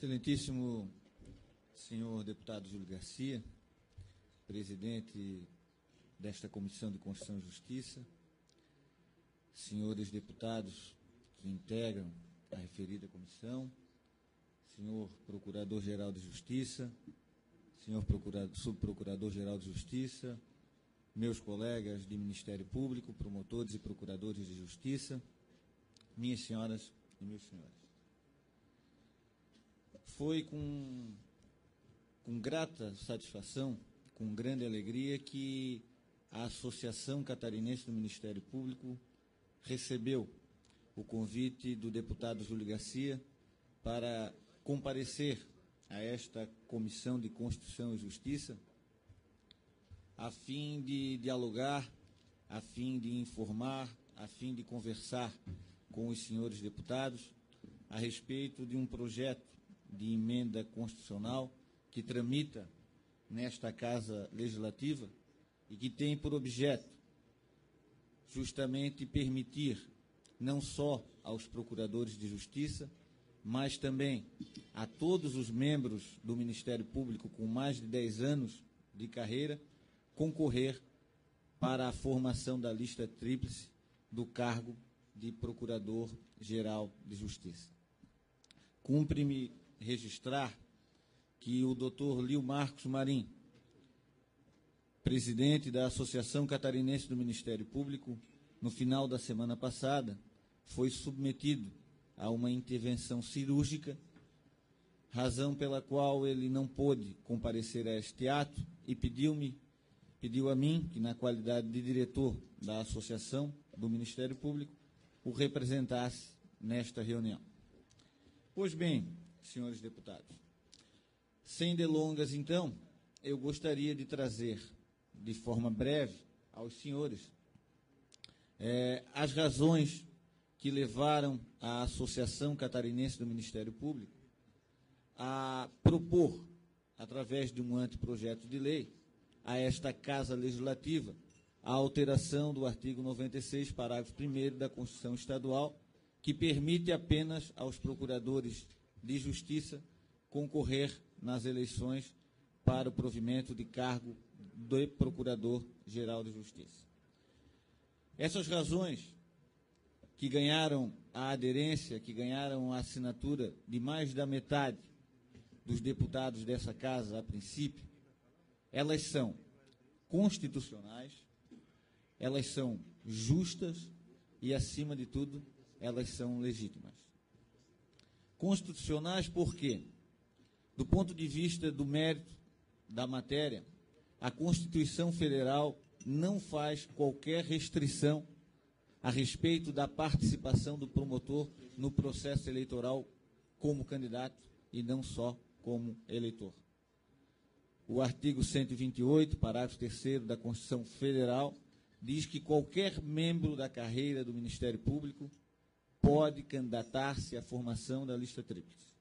Excelentíssimo senhor deputado Júlio Garcia, presidente desta Comissão de Constituição e Justiça, senhores deputados que integram a referida comissão, senhor Procurador-Geral de Justiça, senhor Subprocurador-Geral de Justiça, meus colegas de Ministério Público, promotores e procuradores de Justiça, minhas senhoras e meus senhores. Foi com grata satisfação, com grande alegria, que a Associação Catarinense do Ministério Público recebeu o convite do deputado Júlio Garcia para comparecer a esta Comissão de Constituição e Justiça, a fim de dialogar, a fim de informar, a fim de conversar com os senhores deputados a respeito de um projeto de emenda constitucional que tramita nesta Casa Legislativa e que tem por objeto justamente permitir não só aos procuradores de justiça, mas também a todos os membros do Ministério Público com mais de 10 anos de carreira concorrer para a formação da lista tríplice do cargo de Procurador-Geral de Justiça. Cumpre-me registrar que o doutor Lio Marcos Marim, presidente da Associação Catarinense do Ministério Público, no final da semana passada, foi submetido a uma intervenção cirúrgica, razão pela qual ele não pôde comparecer a este ato e pediu a mim, que na qualidade de diretor da Associação do Ministério Público, o representasse nesta reunião. Pois bem, senhores deputados, sem delongas, então, eu gostaria de trazer, de forma breve, aos senhores as razões que levaram a Associação Catarinense do Ministério Público a propor, através de um anteprojeto de lei, a esta Casa Legislativa, a alteração do artigo 96, parágrafo 1º da Constituição Estadual, que permite apenas aos procuradores de justiça concorrer nas eleições para o provimento de cargo de Procurador-Geral de Justiça. Essas razões que ganharam a aderência, que ganharam a assinatura de mais da metade dos deputados dessa casa a princípio, elas são constitucionais, elas são justas e, acima de tudo, elas são legítimas. Constitucionais por quê? Do ponto de vista do mérito da matéria, a Constituição Federal não faz qualquer restrição a respeito da participação do promotor no processo eleitoral como candidato e não só como eleitor. O artigo 128, parágrafo 3º da Constituição Federal, diz que qualquer membro da carreira do Ministério Público pode candidatar-se à formação da lista tríplice.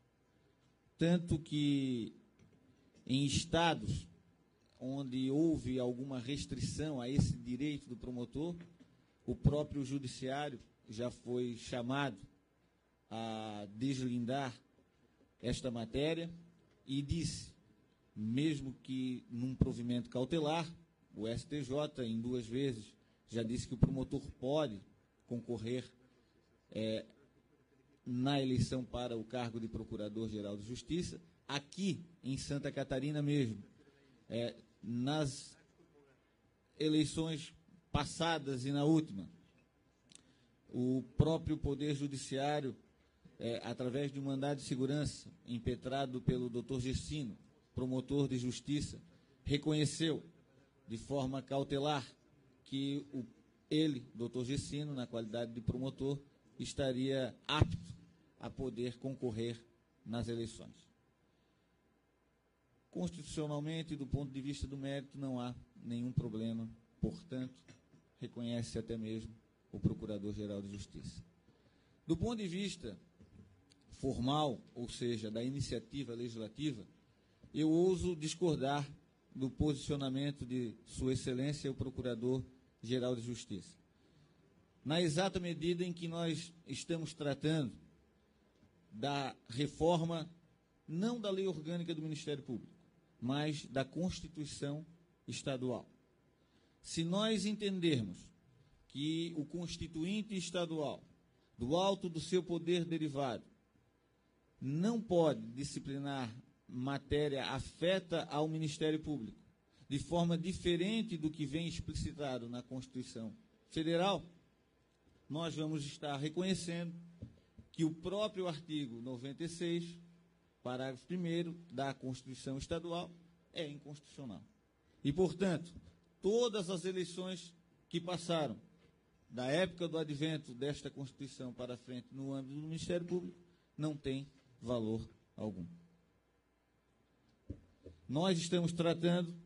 Tanto que em estados onde houve alguma restrição a esse direito do promotor, o próprio judiciário já foi chamado a deslindar esta matéria e disse, mesmo que num provimento cautelar, o STJ, em 2 vezes, já disse que o promotor pode concorrer na eleição para o cargo de Procurador-Geral de Justiça. Aqui, em Santa Catarina mesmo, nas eleições passadas e na última, o próprio Poder Judiciário, através de um mandado de segurança impetrado pelo Dr. Gessino, promotor de justiça, reconheceu de forma cautelar que ele, Dr. Gessino, na qualidade de promotor, estaria apto a poder concorrer nas eleições. Constitucionalmente, do ponto de vista do mérito, não há nenhum problema, portanto, reconhece até mesmo o Procurador-Geral de Justiça. Do ponto de vista formal, ou seja, da iniciativa legislativa, eu ouso discordar do posicionamento de Sua Excelência, o Procurador-Geral de Justiça. Na exata medida em que nós estamos tratando da reforma não da lei orgânica do Ministério Público, mas da Constituição estadual. Se nós entendermos que o constituinte estadual, do alto do seu poder derivado, não pode disciplinar matéria afeta ao Ministério Público, de forma diferente do que vem explicitado na Constituição Federal, nós vamos estar reconhecendo que o próprio artigo 96, parágrafo 1º da Constituição Estadual, é inconstitucional. E, portanto, todas as eleições que passaram, da época do advento desta Constituição para frente, no âmbito do Ministério Público, não têm valor algum. Nós estamos tratando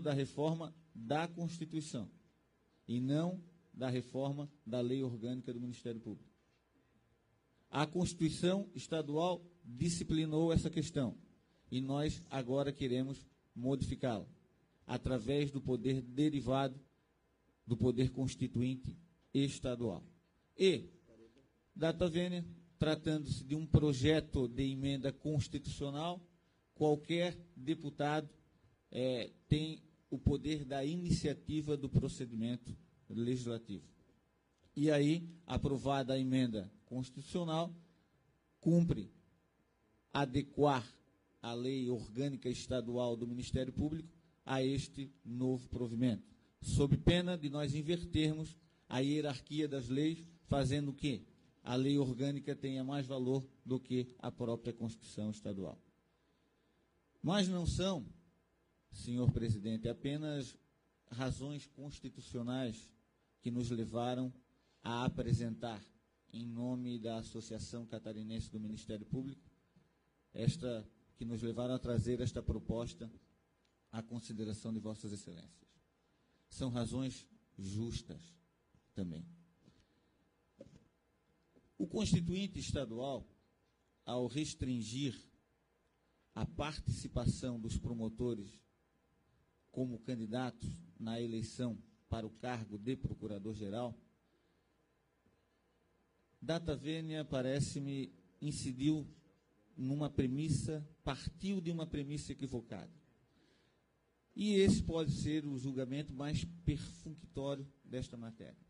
da reforma da Constituição e não da reforma da lei orgânica do Ministério Público. A Constituição estadual disciplinou essa questão e nós agora queremos modificá-la através do poder derivado do poder constituinte estadual. E, data vênia, tratando-se de um projeto de emenda constitucional, qualquer deputado tem o poder da iniciativa do procedimento legislativo. E aí, aprovada a emenda constitucional, cumpre adequar a lei orgânica estadual do Ministério Público a este novo provimento, sob pena de nós invertermos a hierarquia das leis, fazendo que a lei orgânica tenha mais valor do que a própria Constituição estadual. Mas não são, senhor presidente, apenas razões constitucionais que nos levaram a apresentar, em nome da Associação Catarinense do Ministério Público, que nos levaram a trazer esta proposta à consideração de Vossas Excelências. São razões justas também. O Constituinte estadual, ao restringir a participação dos promotores como candidatos na eleição para o cargo de Procurador-Geral, data vênia, parece-me, incidiu numa premissa, partiu de uma premissa equivocada. E esse pode ser o julgamento mais perfunctório desta matéria.